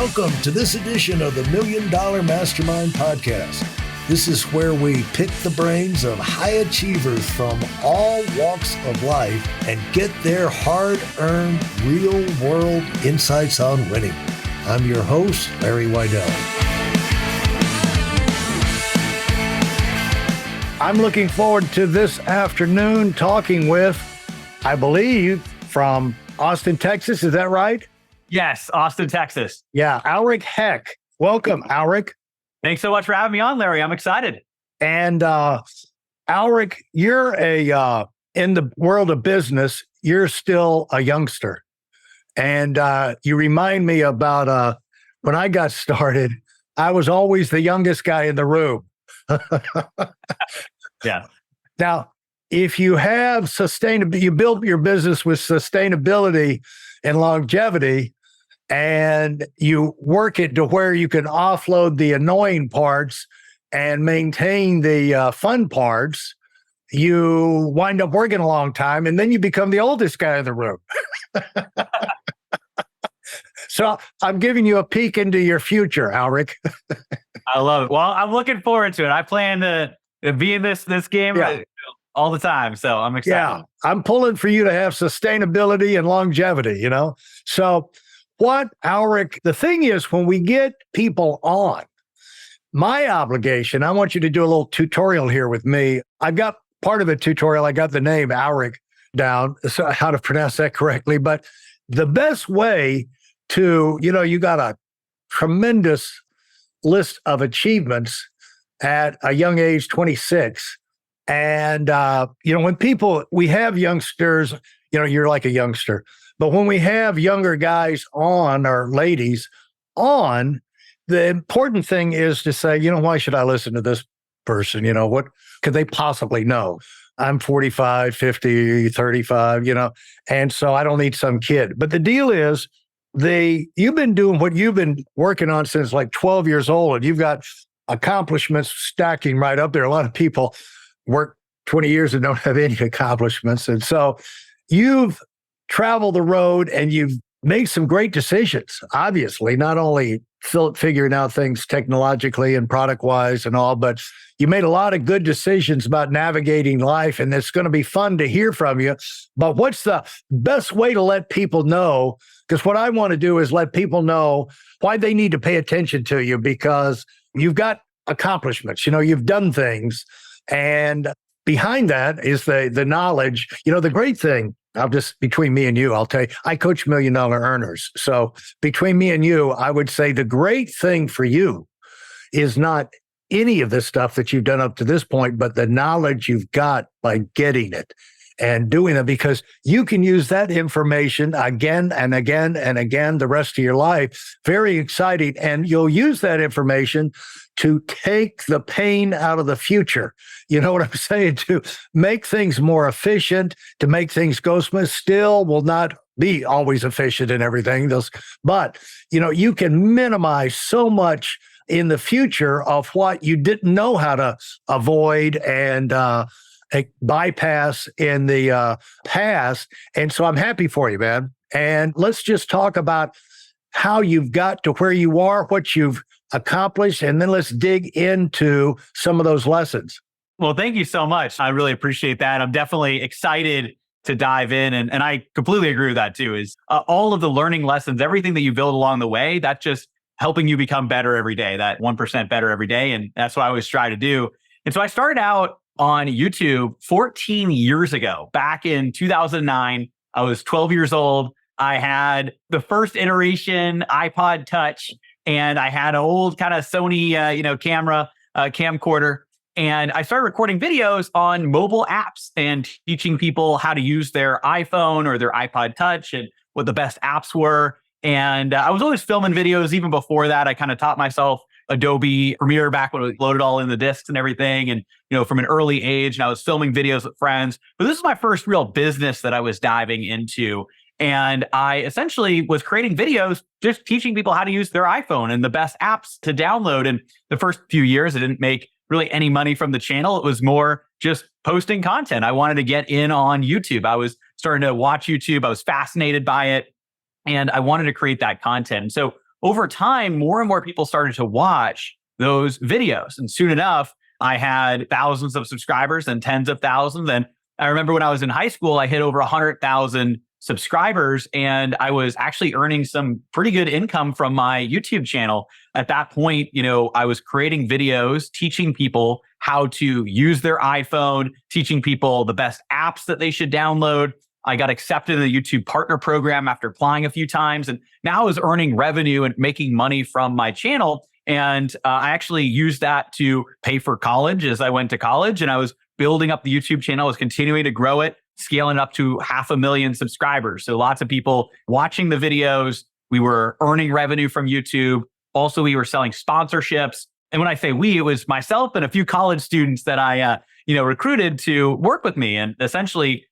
Welcome to this edition of the Million Dollar Mastermind podcast. This is where we pick the brains of high achievers from all walks of life and get their hard-earned, real-world insights on winning. I'm your host, Larry Weidel. I'm looking forward to this afternoon talking with, I believe, from Austin, Texas. Is that right? Yes, Austin, Texas. Yeah, Aleric Heck. Welcome, Aleric. Thanks so much for having me on, Larry. I'm excited. And Aleric, you're in the world of business, you're still a youngster. And you remind me about when I got started, I was always the youngest guy in the room. Yeah. Now, if you have sustainability, you build your business with sustainability and longevity, and you work it to where you can offload the annoying parts and maintain the fun parts, you wind up working a long time, and then you become the oldest guy in the room. So I'm giving you a peek into your future, Aleric. I love it. Well, I'm looking forward to it. I plan to be in this game all the time, so I'm excited. Yeah, I'm pulling for you to have sustainability and longevity, you know? So what, Aleric, the thing is, when we get people on, my obligation, I want you to do a little tutorial here with me. I've got part of the tutorial, I got the name Aleric down, so how to pronounce that correctly. But the best way to, you got a tremendous list of achievements at a young age, 26. And, when we have youngsters, you're like a youngster, but when we have younger guys on or ladies on, the important thing is to say, why should I listen to this person? What could they possibly know? I'm 45, 50, 35, and so I don't need some kid. But the deal is, you've been doing what you've been working on since like 12 years old, and you've got accomplishments stacking right up there. A lot of people work 20 years and don't have any accomplishments. And so you've traveled the road and you've made some great decisions, obviously, not only figuring out things technologically and product-wise and all, but you made a lot of good decisions about navigating life, and it's going to be fun to hear from you. But what's the best way to let people know? Because what I want to do is let people know why they need to pay attention to you, because you've got accomplishments, you've done things. And behind that is the knowledge. The great thing, between me and you, I'll tell you, I coach $1 million earners. So between me and you, I would say the great thing for you is not any of the stuff that you've done up to this point, but the knowledge you've got by getting it and doing it, because you can use that information again and again and again the rest of your life. Very exciting. And you'll use that information to take the pain out of the future. You know what I'm saying? To make things more efficient, to make things go smooth. Still will not be always efficient in everything. But, you can minimize so much in the future of what you didn't know how to avoid and bypass in the past. And so I'm happy for you, man. And let's just talk about how you've got to where you are, what you've accomplished, and then let's dig into some of those lessons. Well, thank you so much. I really appreciate that. I'm definitely excited to dive in. And I completely agree with that too, is all of the learning lessons, everything that you build along the way, that's just helping you become better every day, that 1% better every day. And that's what I always try to do. And so I started out on YouTube 14 years ago, back in 2009. I was 12 years old. I had the first iteration iPod Touch, and I had an old kind of Sony, camera, camcorder. And I started recording videos on mobile apps and teaching people how to use their iPhone or their iPod Touch and what the best apps were. And I was always filming videos. Even before that, I kind of taught myself Adobe Premiere back when it loaded all in the discs and everything. And, from an early age, and I was filming videos with friends. But this is my first real business that I was diving into. And I essentially was creating videos, just teaching people how to use their iPhone and the best apps to download. And the first few years, I didn't make really any money from the channel. It was more just posting content. I wanted to get in on YouTube. I was starting to watch YouTube. I was fascinated by it. And I wanted to create that content. And so over time, more and more people started to watch those videos. And soon enough, I had thousands of subscribers and tens of thousands. And I remember when I was in high school, I hit over 100,000 subscribers, and I was actually earning some pretty good income from my YouTube channel. At that point, I was creating videos, teaching people how to use their iPhone, teaching people the best apps that they should download. I got accepted in the YouTube partner program after applying a few times. And now I was earning revenue and making money from my channel. And I actually used that to pay for college as I went to college. And I was building up the YouTube channel, I was continuing to grow it, scaling up to 500,000 subscribers. So lots of people watching the videos. We were earning revenue from YouTube. Also, we were selling sponsorships. And when I say we, it was myself and a few college students that I recruited to work with me and essentially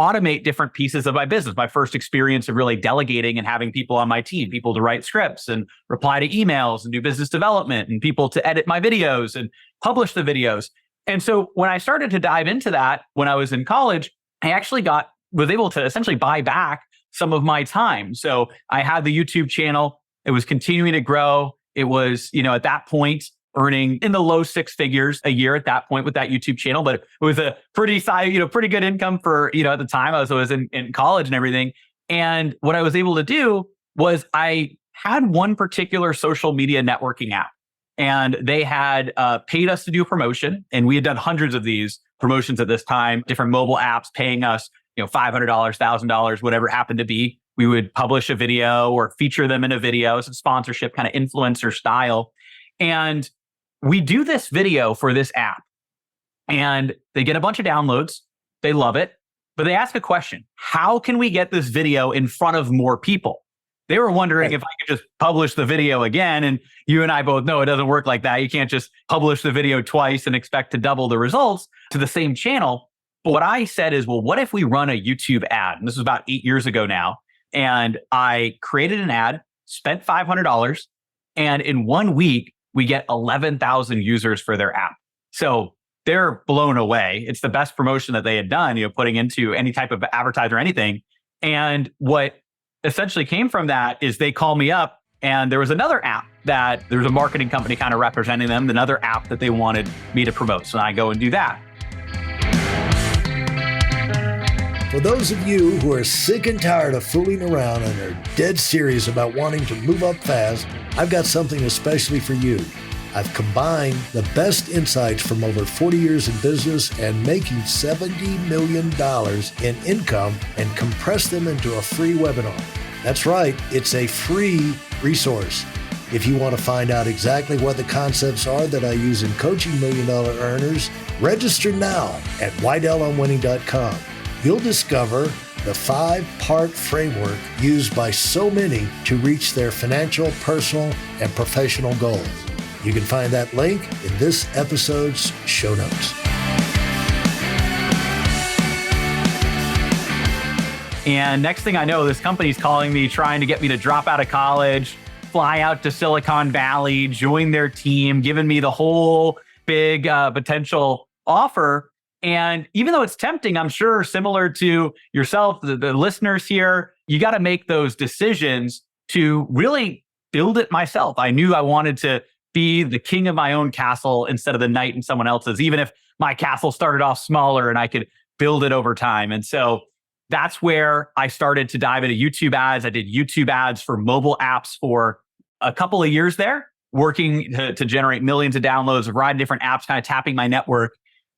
automate different pieces of my business. My first experience of really delegating and having people on my team, people to write scripts and reply to emails and do business development, and people to edit my videos and publish the videos. And so when I started to dive into that when I was in college, I actually was able to essentially buy back some of my time. So I had the YouTube channel. It was continuing to grow. It was, at that point, earning in the low six figures a year at that point with that YouTube channel. But it was a pretty good income for, at the time I was in college and everything. And what I was able to do was I had one particular social media networking app, and they had paid us to do a promotion. And we had done hundreds of these promotions at this time, different mobile apps paying us, $500, $1,000, whatever it happened to be. We would publish a video or feature them in a video. It's a sponsorship kind of influencer style. And we do this video for this app, and they get a bunch of downloads. They love it, but they ask a question: how can we get this video in front of more people? They were wondering if I could just publish the video again. And you and I both know it doesn't work like that. You can't just publish the video twice and expect to double the results to the same channel. But what I said is, well, what if we run a YouTube ad? And this was about 8 years ago now. And I created an ad, spent $500, and in 1 week, we get 11,000 users for their app. So they're blown away. It's the best promotion that they had done, putting into any type of advertiser or anything. And what essentially came from that is they call me up, and there was another app that there was a marketing company kind of representing them, another app that they wanted me to promote. So I go and do that. For those of you who are sick and tired of fooling around and are dead serious about wanting to move up fast, I've got something especially for you. I've combined the best insights from over 40 years in business and making $70 million in income and compressed them into a free webinar. That's right, it's a free resource. If you want to find out exactly what the concepts are that I use in coaching million-dollar earners, register now at WeidelOnWinning.com. You'll discover the 5-part framework used by so many to reach their financial, personal, and professional goals. You can find that link in this episode's show notes. And next thing I know, this company's calling me, trying to get me to drop out of college, fly out to Silicon Valley, join their team, giving me the whole big potential offer. And even though it's tempting, I'm sure similar to yourself, the listeners here, you got to make those decisions to really build it myself. I knew I wanted to be the king of my own castle instead of the knight in someone else's, even if my castle started off smaller and I could build it over time. And so that's where I started to dive into YouTube ads. I did YouTube ads for mobile apps for a couple of years there, working to generate millions of downloads, a variety of different apps, kind of tapping my network.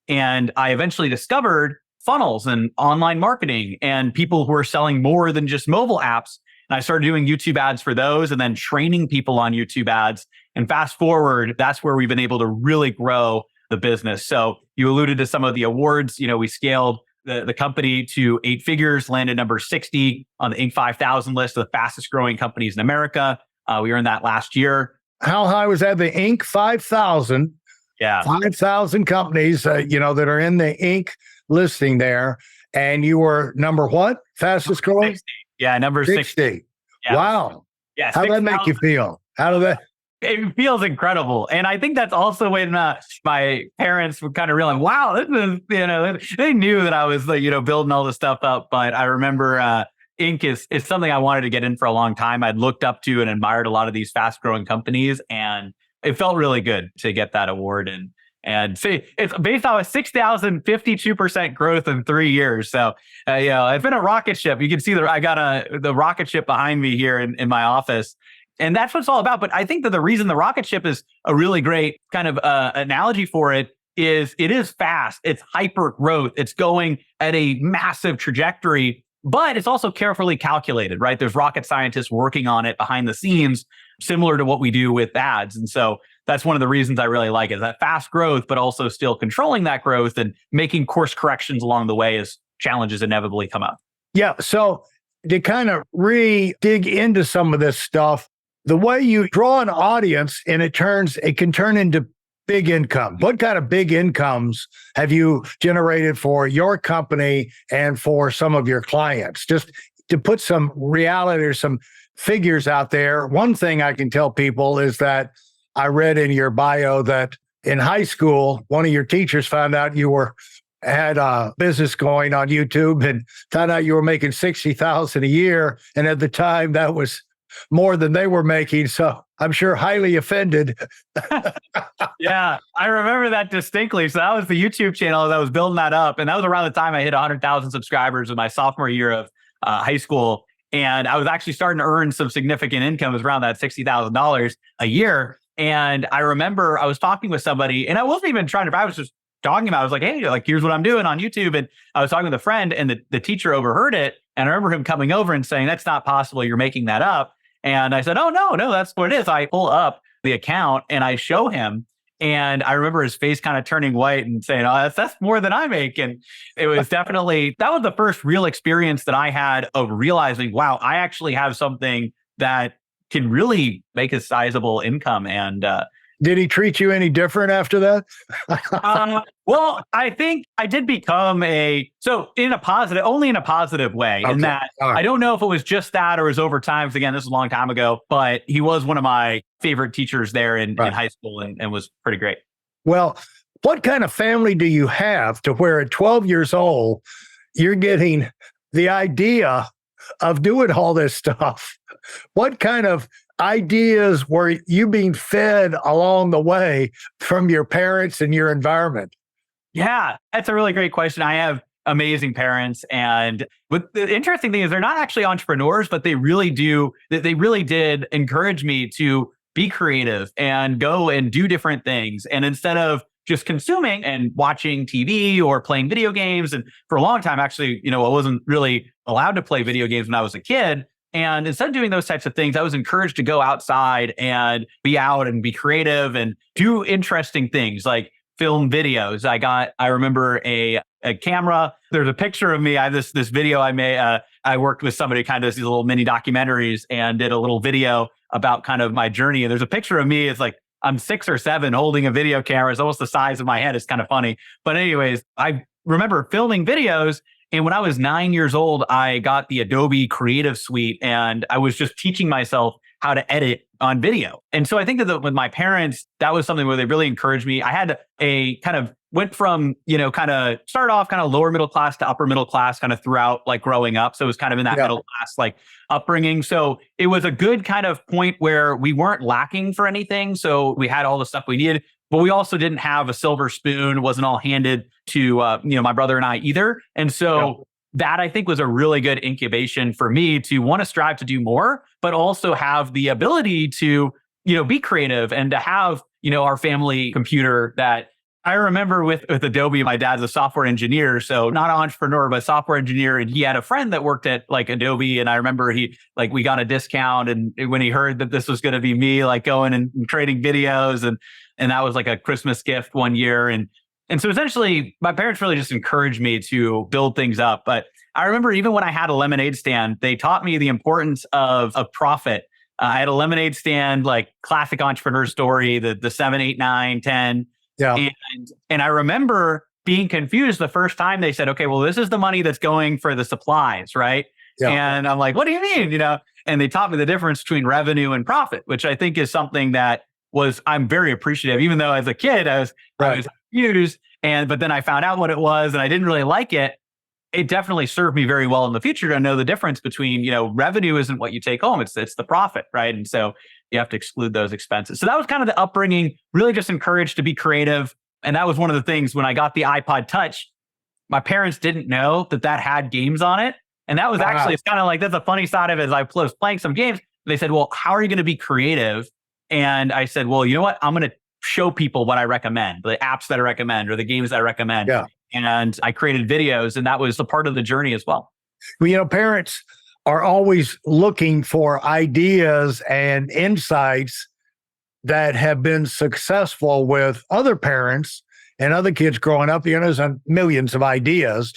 And I eventually discovered funnels and online marketing and people who are selling more than just mobile apps. And I started doing YouTube ads for those and then training people on YouTube ads. And fast forward, that's where we've been able to really grow the business. So you alluded to some of the awards. We scaled the company to 8 figures, landed number 60 on the Inc. 5000 list of the fastest growing companies in America. We earned that last year. How high was that? The Inc. 5000? Yeah. 5,000 companies, that are in the Inc. listing there. And you were number what? Fastest growing? 60. Yeah, number 60. Yeah. Wow. Yeah. How did that make you feel? How did that? It feels incredible. And I think that's also when my parents would kind of realize, wow, this is, they knew that I was, building all this stuff up. But I remember, Inc. is something I wanted to get in for a long time. I'd looked up to and admired a lot of these fast growing companies, and it felt really good to get that award. And see, it's based on a 6,052% growth in 3 years. So, it's been a rocket ship. You can see I got the rocket ship behind me here in my office. And that's what it's all about. But I think that the reason the rocket ship is a really great kind of analogy for it is fast. It's hyper growth. It's going at a massive trajectory, but it's also carefully calculated, right? There's rocket scientists working on it behind the scenes, similar to what we do with ads. And so that's one of the reasons I really like it, that fast growth, but also still controlling that growth and making course corrections along the way as challenges inevitably come up. Yeah. So to kind of dig into some of this stuff, the way you draw an audience and it can turn into big income. What kind of big incomes have you generated for your company and for some of your clients? Just to put some reality or some figures out there. One thing I can tell people is that I read in your bio that in high school, one of your teachers found out you had a business going on YouTube and found out you were making $60,000 a year. And at the time, that was more than they were making. So I'm sure highly offended. Yeah, I remember that distinctly. So that was the YouTube channel that was building that up. And that was around the time I hit 100,000 subscribers in my sophomore year of high school. And I was actually starting to earn some significant income. It was around that $60,000 a year. And I remember I was talking with somebody, and I wasn't even trying to, I was just talking about, I was like, hey, like, here's what I'm doing on YouTube. And I was talking with a friend, and the teacher overheard it. And I remember him coming over and saying, that's not possible. You're making that up. And I said, oh, no, that's what it is. I pull up the account and I show him. And I remember his face kind of turning white and saying, oh, that's more than I make. And it was definitely, that was the first real experience that I had of realizing, wow, I actually have something that can really make a sizable income. And did he treat you any different after that? Well, I think I did become only in a positive way. Okay. In that, right. I don't know if it was just that or it was over time. Because again, this was a long time ago, but he was one of my favorite teachers there in high school and was pretty great. Well, what kind of family do you have to where at 12 years old, you're getting the idea of doing all this stuff? What kind of ideas were you being fed along the way from your parents and your environment? Yeah, that's a really great question. I have amazing parents. But the interesting thing is they're not actually entrepreneurs, but they really did encourage me to be creative and go and do different things. And instead of just consuming and watching TV or playing video games, and for a long time, actually, I wasn't really allowed to play video games when I was a kid. And instead of doing those types of things, I was encouraged to go outside and be out and be creative and do interesting things like film videos. I remember a camera. There's a picture of me. I have this video I made. I worked with somebody kind of these little mini documentaries and did a little video about kind of my journey. And there's a picture of me. It's like I'm 6 or 7 holding a video camera. It's almost the size of my head. It's kind of funny. But anyways, I remember filming videos. And when I was 9 years old, I got the Adobe Creative Suite, and I was just teaching myself how to edit on video. And so I think that with my parents, that was something where they really encouraged me. I had went from, kind of start off kind of lower middle class to upper middle class kind of throughout like growing up. So it was kind of in that middle class like upbringing. So it was a good kind of point where we weren't lacking for anything. So we had all the stuff we needed. But we also didn't have a silver spoon. It wasn't all handed to, my brother and I either. And so that I think was a really good incubation for me to want to strive to do more, but also have the ability to, be creative and to have, our family computer that I remember with Adobe. My dad's a software engineer, so not an entrepreneur, but a software engineer. And he had a friend that worked at like Adobe. And I remember we got a discount. And when he heard that this was going to be me, like going and creating videos, and that was like a Christmas gift one year. And so essentially my parents really just encouraged me to build things up. But I remember even when I had a lemonade stand, they taught me the importance of profit. I had a lemonade stand, like classic entrepreneur story, the 7, 8, 9, 10. Yeah. And I remember being confused the first time they said, okay, well, this is the money that's going for the supplies, right? Yeah. And I'm like, what do you mean? And they taught me the difference between revenue and profit, which I think is something that I'm very appreciative, even though as a kid I was confused. But then I found out what it was and I didn't really like it. it definitely served me very well in the future to know the difference between, revenue isn't what you take home. It's the profit, right? And so you have to exclude those expenses. So that was kind of the upbringing, really just encouraged to be creative. And that was one of the things when I got the iPod Touch, my parents didn't know that had games on it. And that was actually, it's kind of like, that's a funny side of it. As I was playing some games, they said, well, how are you going to be creative? And I said, well, you know what? I'm going to show people what I recommend, the apps that I recommend or the games that I recommend. Yeah. And I created videos, and that was a part of the journey as well. Well, parents are always looking for ideas and insights that have been successful with other parents and other kids growing up. There's millions of ideas.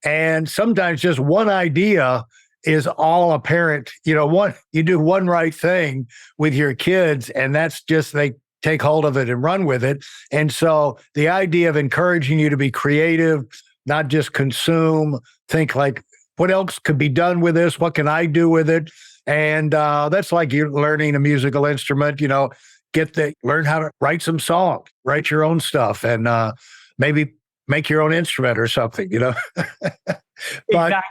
And sometimes just one idea is all a parent, you do one right thing with your kids, and that's just they take hold of it and run with it. And so the idea of encouraging you to be creative, not just consume, think like, what else could be done with this? What can I do with it? And that's like you're learning a musical instrument, learn how to write some songs, write your own stuff, and maybe make your own instrument or something, But,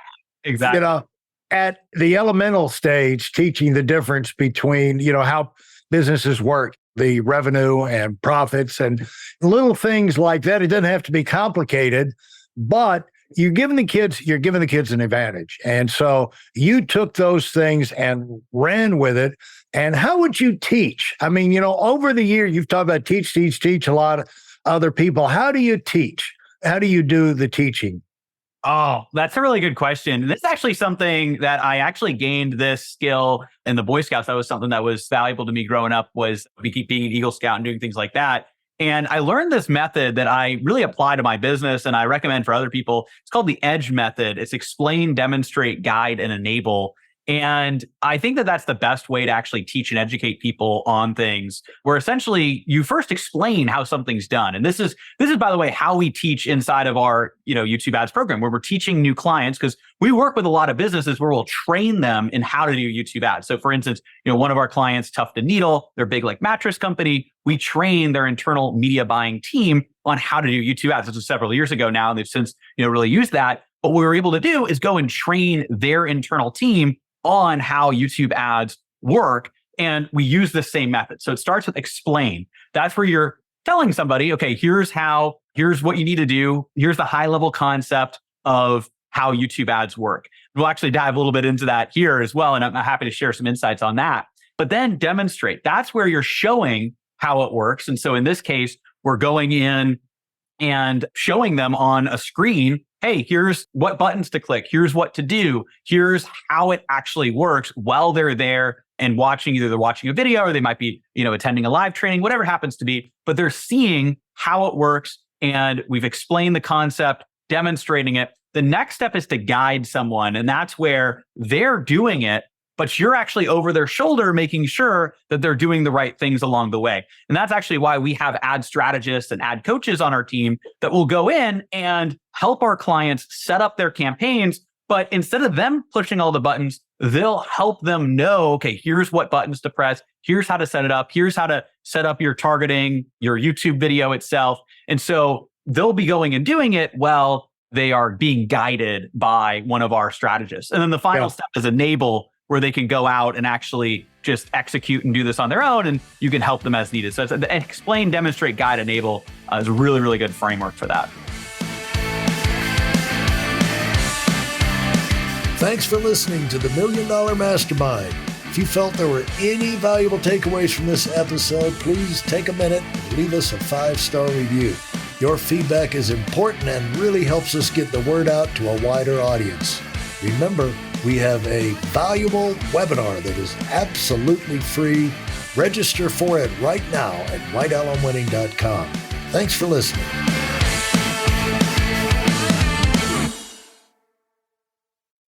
exactly. At the elemental stage, teaching the difference between, how businesses work, the revenue and profits and little things like that. It doesn't have to be complicated, but you're giving the kids an advantage. And so you took those things and ran with it. And how would you teach? I mean, over the year, you've talked about teach a lot of other people. How do you teach? How do you do the teaching? Oh, that's a really good question. This is actually something that I actually gained this skill in the Boy Scouts. That was something that was valuable to me growing up, was being an Eagle Scout and doing things like that. And I learned this method that I really apply to my business and I recommend for other people. It's called the EDGE method. It's explain, demonstrate, guide, and enable. And I think that that's the best way to actually teach and educate people on things, where essentially you first explain how something's done. And this is, by the way, how we teach inside of our, YouTube ads program, where we're teaching new clients, because we work with a lot of businesses where we'll train them in how to do YouTube ads. So for instance, one of our clients, Tuft & Needle, they're a big mattress company. We train their internal media buying team on how to do YouTube ads. This was several years ago now, and they've since, really used that. But what we were able to do is go and train their internal team on how YouTube ads work. And we use the same method. So it starts with explain. That's where you're telling somebody, okay, here's what you need to do. Here's the high level concept of how YouTube ads work. We'll actually dive a little bit into that here as well. And I'm happy to share some insights on that. But then demonstrate. That's where you're showing how it works. And so in this case, we're going in and showing them on a screen, hey, here's what buttons to click. Here's what to do. Here's how it actually works while they're there and watching, either they're watching a video or they might be, attending a live training, whatever it happens to be, but they're seeing how it works. And we've explained the concept, demonstrating it. The next step is to guide someone. And that's where they're doing it, but you're actually over their shoulder, making sure that they're doing the right things along the way. And that's actually why we have ad strategists and ad coaches on our team that will go in and help our clients set up their campaigns. But instead of them pushing all the buttons, they'll help them know, okay, here's what buttons to press. Here's how to set it up. Here's how to set up your targeting, your YouTube video itself. And so they'll be going and doing it while they are being guided by one of our strategists. And then the final step is enable, where they can go out and actually just execute and do this on their own, and you can help them as needed. So it's explain, demonstrate, guide, enable is a really, really good framework for that. Thanks for listening to the Million Dollar Mastermind. If you felt there were any valuable takeaways from this episode, please take a minute and leave us a 5-star review. Your feedback is important and really helps us get the word out to a wider audience. Remember, we have a valuable webinar that is absolutely free. Register for it right now at weidelonwinning.com. Thanks for listening.